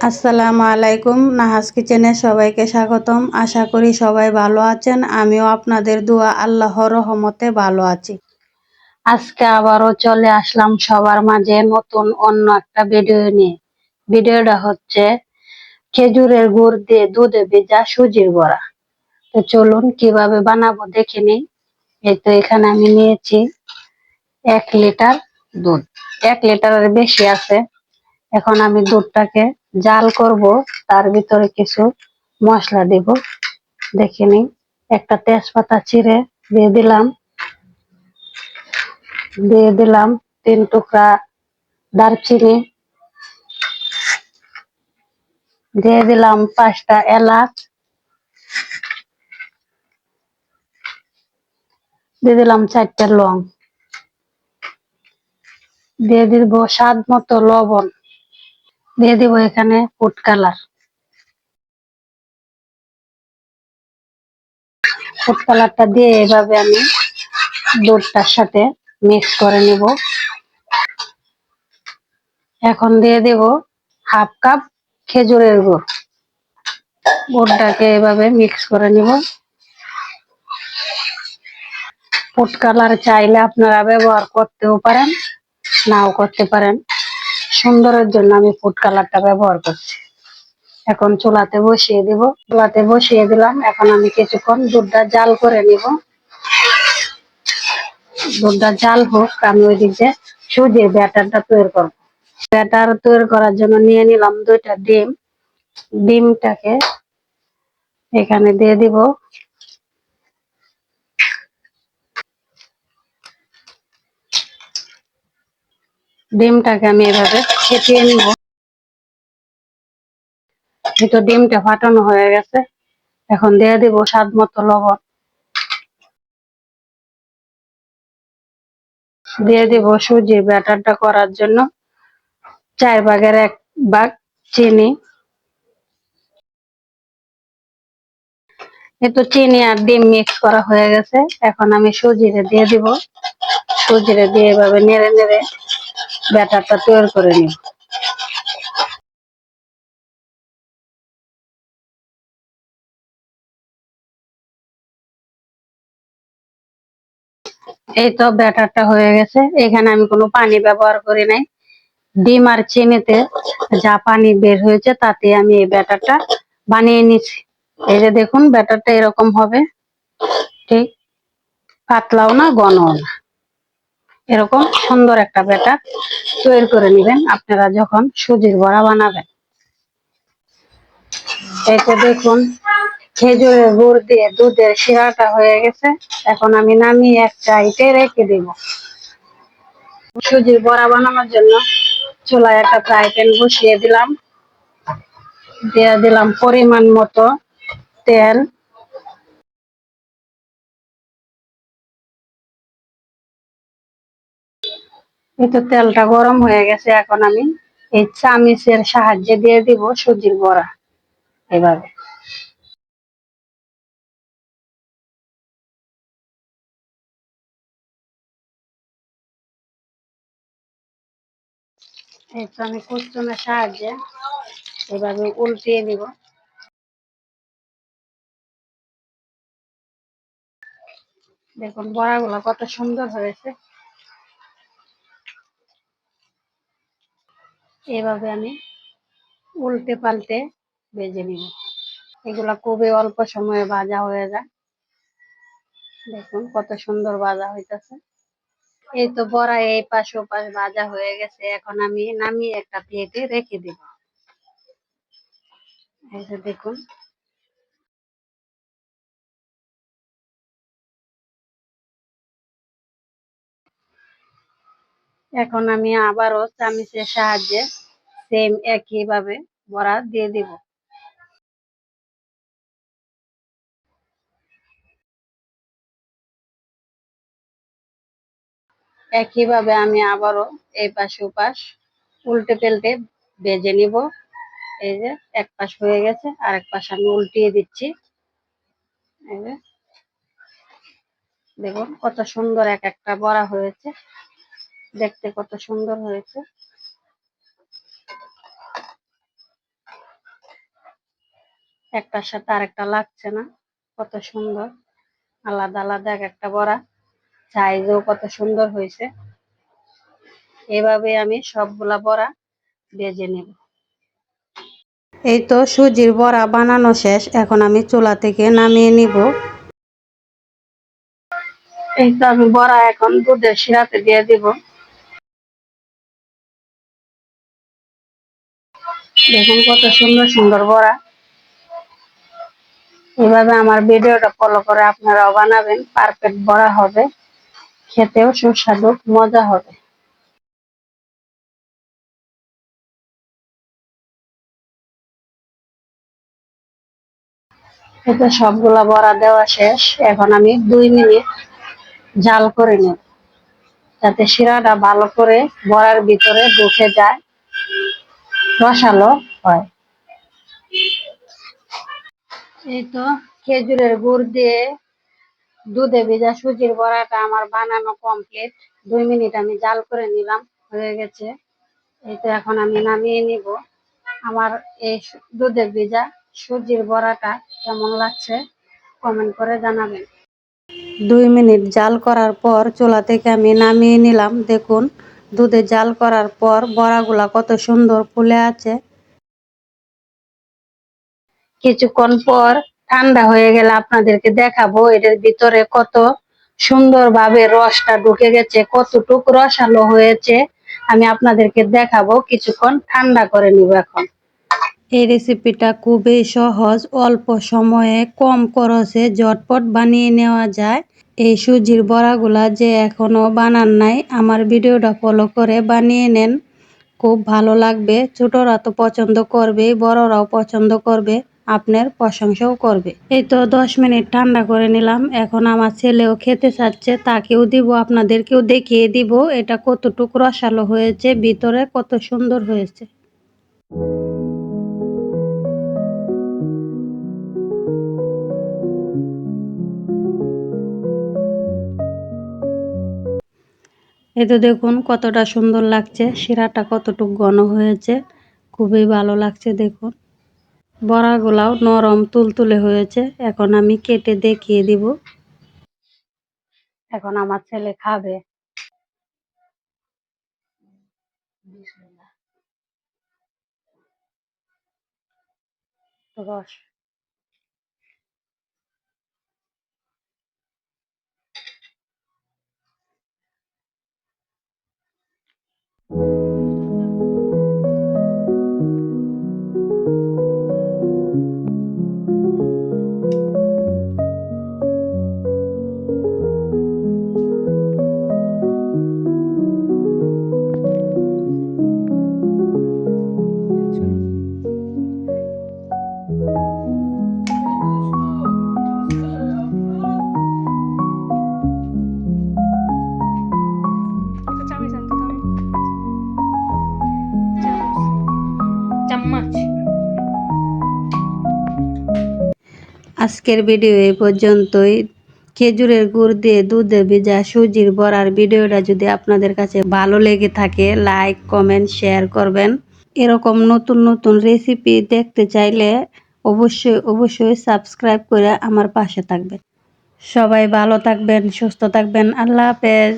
আসসালামু আলাইকুম। নাহাস কিচেনে সবাইকে স্বাগতম। আশা করি সবাই ভালো আছেন। আমিও আপনাদের দোয়া আল্লাহর রহমতে ভালো আছি। আজকে আবারও চলে আসলাম সবার মাঝে নতুন অন্য একটা ভিডিও নিয়ে। ভিডিওটা হচ্ছে খেজুরের গুড় দিয়ে দুধে ভেজা সুজির বড়া। তো চলুন কিভাবে বানাবো দেখে নিই। এই তো এখানে আমি নিয়েছি 1 লিটার দুধ। 1 লিটারের বেশি আছে। এখন আমি দুধটাকে জাল করব, তার ভিতরে কিছু মশলা দেব। দেখে নিই। একটা তেজপাতা চিড়ে দিয়ে দিলাম 3 টুকরা দারচিনি, দিয়ে দিলাম 5টা এলাচ, দিয়ে দিলাম 4টে লং, দিয়ে দিব স্বাদ মতো লবণ, দিয়ে দিব এখানে ফুড কালার। ফুড কালারটা দিয়ে এভাবে আমি দুধটার সাথে মিক্স করে নিব। এখন দিয়ে দেব ½ কাপ খেজুরের গুড়। গুড়টাকে এভাবে মিক্স করে নিব। ফুড কালার চাইলে আপনারা ব্যবহার করতেও পারেন, নাও করতে পারেন। সুন্দরের জন্য আমি ফুড কালারটা ব্যবহার করছি। এখন চুলাতে বসিয়ে দিলাম। এখন আমি কিছুক্ষণ দুধটা জাল করে নিব। দুধটা জাল হোক, আমি ওইদিকে সুজির ব্যাটারটা তৈরি করব। ব্যাটার তৈরি করার জন্য নিয়ে নিলাম 2টা ডিম। ডিমটাকে এখানে দিয়ে দিব। ডিমটাকে আমি এভাবে ফেটিয়ে নিব। তো ডিমটা ফাটানো হয়ে গেছে। এখন দিয়ে দিব স্বাদ মতো লবণ, দিয়ে দিব সুজির ব্যাটারটা করার জন্য 1/4 চিনি। তো চিনি আর ডিম মিক্স করা হয়ে গেছে। এখন আমি সুজিরে দিয়ে দিব। সুজিরে দিয়ে এভাবে নেড়ে নেড়ে ব্যাটারটা তৈরি করে নিব। এই তো ব্যাটারটা হয়ে গেছে। এখানে আমি কোনো পানি ব্যবহার করি নাই। ডিম আর চিনিতে যা পানি বের হয়েছে তাতে আমি এই ব্যাটারটা বানিয়ে নিছি। এই যে দেখুন, ব্যাটারটা এরকম হবে। ঠিক পাতলাও না, ঘনও না, এরকম সুন্দর একটা ব্যাটার তৈরি করে নেবেন আপনারা যখন সুজির বড়া বানাবেন। এই তো দেখুন, খেজুরের গুড় দিয়ে দুধের শিরাটা হয়ে গেছে। এখন আমি নামিয়ে এক সাইডে রেখে দিব। সুজির বড়া বানানোর জন্য চুলায় একটা ফ্রাই প্যান বসিয়ে দিলাম। দিয়ে দিলাম পরিমাণ মতো তেল। এই তো তেলটা গরম হয়ে গেছে। এখন আমি এই চামিচের সাহায্যে দিয়ে দিব সুজির বড়া এভাবে। এই তো আমি কুচনের সাহায্যে এভাবে উল্টিয়ে দিব। দেখুন বড়াগুলো কত সুন্দর হয়েছে। এভাবে আমি উল্টে পাল্টে ভেজে নিব। এগুলা খুবই অল্প সময়ে ভাজা হয়ে যায়। দেখুন কত সুন্দর ভাজা হইতেছে। এই তো বড়া এই পাশ ও পাশ ভাজা হয়ে গেছে। এখন আমি নামিয়ে একটা প্লেটে রেখে দিব। এই যে দেখুন, এখন আমি আবারও চামিচের সাহায্যে সেম একই ভাবে বড়া দিয়ে দিব। একইভাবে আমি আবারও এই পাশ ও পাশ উল্টে পাল্টে ভেজে নিব। এই যে এক পাশ হয়ে গেছে, আর এক পাশ আমি উল্টিয়ে দিচ্ছি। এই যে দেখুন কত সুন্দর এক একটা বড়া হয়েছে। দেখতে কত সুন্দর হয়েছে। একটার সাথে আরেকটা লাগছে না, কত সুন্দর আলাদা আলাদা এক একটা বড়া, সাইজও কত সুন্দর হয়েছে। এভাবে আমি সবগুলা বড়া ভেজে নেব। এই তো সুজির বড়া বানানো শেষ, এখন আমি চুলা থেকে নামিয়ে নিব। এই তো আমি বড়া এখন দুধের শিরাতে দিয়ে দিব। দেখুন কত সুন্দর সুন্দর বড়া। এভাবে আমার ভিডিওটা ফলো করে আপনারাও বানাবেন, পারফেক্ট বড়া হবে, খেতেও সুস্বাদু মজা হবে। এতে সবগুলা বড়া দেওয়া শেষ, এখন আমি 2 মিনিট জাল করে নেব, যাতে শিরাটা ভালো করে বড়ার ভিতরে ঢুকে যায়, রসালো হয়। এই তো খেজুরের গুড় দিয়ে দুধে ভেজা সুজির বড়াটা আমার বানানো কমপ্লিট। 2 মিনিট আমি জাল করে নিলাম, হয়ে গেছে। এই তো এখন আমি নামিয়ে নিব। আমার এই দুধে ভেজা সুজির বড়াটা কেমন লাগছে কমেন্ট করে জানাবেন। 2 মিনিট জাল করার পর চুলা থেকে আমি নামিয়ে নিলাম। দেখুন দুধে জাল করার পর বড়াগুলা কত সুন্দর ফুলে আছে। কিছুক্ষণ পর ঠান্ডা হয়ে গেলে আপনাদেরকে দেখাবো এটার ভিতরে কত সুন্দরভাবে রসটা ঢুকে গেছে, কতটুকু রসালো হয়েছে আমি আপনাদেরকে দেখাবো। কিছুক্ষণ ঠান্ডা করে নিব এখন। এই রেসিপিটা খুবই সহজ, অল্প সময়ে কম খরচে ঝটপট বানিয়ে নেওয়া যায়। এই সুজির বড়াগুলা যে এখনো বানান নাই, আমার ভিডিওটা ফলো করে বানিয়ে নেন, খুব ভালো লাগবে। ছোটরা তো পছন্দ করবে, বড়রাও পছন্দ করবে, আপনার প্রশংসাও করবে। এই তো 10 মিনিট ঠান্ডা করে নিলাম, এখন আমার ছেলেও খেতে চাচ্ছে, তাকেও দিব, আপনাদেরকেও দেখিয়ে দিব এটা কতটুকু রসালো হয়েছে, ভিতরে কত সুন্দর হয়েছে। এই তো দেখুন কতটা সুন্দর লাগছে, শিরাটা কতটুকু ঘন হয়েছে, খুবই ভালো লাগছে। দেখুন বড়াগুলাও নরম তুলতুলে হয়েছে। এখন আমি কেটে দেখিয়ে দিব, এখন আমার ছেলে খাবে। রস আজকের ভিডিও এই পর্যন্তই। খেজুরের গুড় দিয়ে দুধে ভেজা সুজির বড়ার ভিডিওটা যদি আপনাদের কাছে ভালো লেগে থাকে, লাইক কমেন্ট শেয়ার করবেন। এরকম নতুন নতুন রেসিপি দেখতে চাইলে অবশ্যই অবশ্যই সাবস্ক্রাইব করে আমার পাশে থাকবেন। সবাই ভালো থাকবেন, সুস্থ থাকবেন। আল্লাহ হাফেজ।